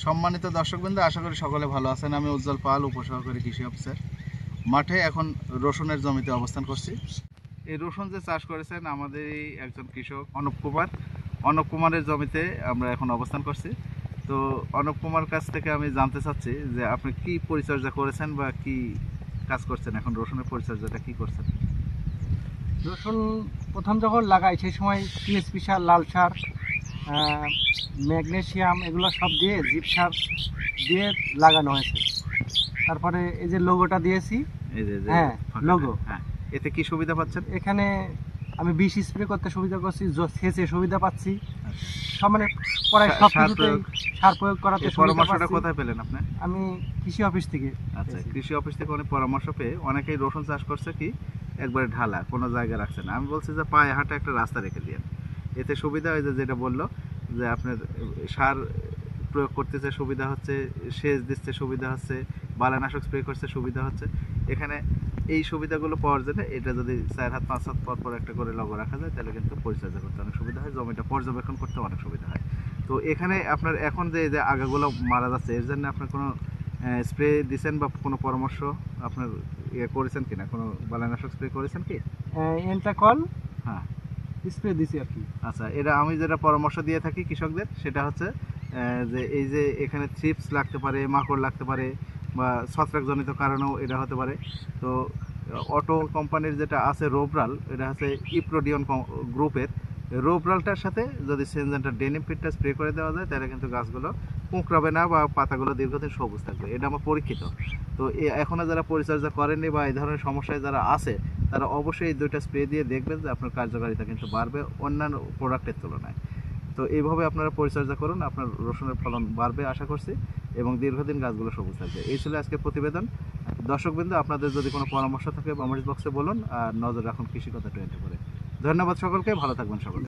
সম্মানিত দর্শকবৃন্দ, আশা করি সকলে ভালো আছেন। আমি উজ্জ্বল পাল, উপসহকারী কৃষি অফিসার। মাঠে এখন রসুনের জমিতে অবস্থান করছি। এই রসুন যে চাষ করেছেন আমাদেরই একজন কৃষক অনুপ কুমারের জমিতে আমরা এখন অবস্থান করছি। তো অনুপ কুমার কাছ থেকে আমি জানতে চাচ্ছি যে আপনি কি পরিচর্যা করেছেন বা কি কাজ করছেন, এখন রসুনের পরিচর্যাটা কি করছেন? রসুন প্রথম যখন লাগাই সেই সময় টিএসপি সার, লাল সার, ম্যাগনেসিয়াম এগুলো সব দিয়ে জিপ সার দিয়ে লাগানো হয়েছে। তারপরে এই যে লোগোটা দিয়েছি, এই যে হ্যাঁ লোগো, হ্যাঁ, এতে কি সুবিধা পাচ্ছেন? এখানে আমি বিষ স্প্রে করতে সুবিধা করছি, সেচে সুবিধা পাচ্ছি, সব মানে প্রায় সব কিছুতেই সার প্রয়োগ করাতে সুবিধা পরামর্শটা পাচ্ছি। কোথায় পেলেন আপনি? আমি কৃষি অফিস থেকে। আচ্ছা, কৃষি অফিস থেকে অনেক পরামর্শ পেয়ে অনেকেই রসুন চাষ করছে কি একবারে ঢালা, কোনো জায়গা রাখছে না। আমি বলছি যে পায়ে হাঁটা একটা রাস্তা রেখে দিন, এতে সুবিধা হয় যে যেটা বললো যে আপনার সার প্রয়োগ করতেছে সুবিধা হচ্ছে, সেচ দিচ্ছে সুবিধা হচ্ছে, বালানাশক স্প্রে করছে সুবিধা হচ্ছে। এখানে এই সুবিধাগুলো পাওয়ার জন্য এটা যদি 4 হাত 5 হাত পর পর একটা করে লগো রাখা যায় তাহলে কিন্তু পরিচর্যা করতে অনেক সুবিধা হয়, জমিটা পর্যবেক্ষণ করতে অনেক সুবিধা হয়। তো এখানে আপনার এখন যে আগাগুলো মারা যাচ্ছে এর জন্য আপনার কোনো স্প্রে দিচ্ছেন বা কোনো পরামর্শ আপনার করেছেন কিনা, কোনো বালানাশক স্প্রে করেছেন কি? এন্টাকল হ্যাঁ, স্প্রে দিছি আর কি। আচ্ছা, এটা আমি যেটা পরামর্শ দিয়ে থাকি কৃষকদের সেটা হচ্ছে যে এই যে এখানে থ্রিপস লাগতে পারে, মাকড় লাগতে পারে বা ছত্রাকজনিত কারণেও এটা হতে পারে। তো অটো কোম্পানির যেটা আছে রোবরাল, এটা হচ্ছে ইপ্রোডিয়ন গ্রুপের। রোবরালটার সাথে যদি সেনজেন্টার ডেনিমপিটটা স্প্রে করে দেওয়া যায় তাহলে কিন্তু গাছগুলো কুঁকড়াবে না বা পাতাগুলো দীর্ঘদিন সবুজ থাকবে, এটা আমার পরীক্ষিত। তো এখনও যারা পরিচর্যা করেননি বা এই ধরনের সমস্যায় যারা আছে তারা অবশ্যই এই 2টা স্প্রে দিয়ে দেখবেন যে আপনার কার্যকারিতা কিন্তু বাড়বে অন্যান্য প্রোডাক্টের তুলনায়। তো এইভাবে আপনারা পরিচর্যা করুন, আপনার রসুনের ফলন বাড়বে আশা করছি এবং দীর্ঘদিন গাছগুলো সবুজ থাকবে। এই ছিল আজকের প্রতিবেদন। দর্শকবৃন্দ, আপনাদের যদি কোনো পরামর্শ থাকে কমেন্ট বক্সে বলুন, আর নজর রাখুন কৃষি কথা 24 করে। ধন্যবাদ সকলকে, ভালো থাকবেন সকলে।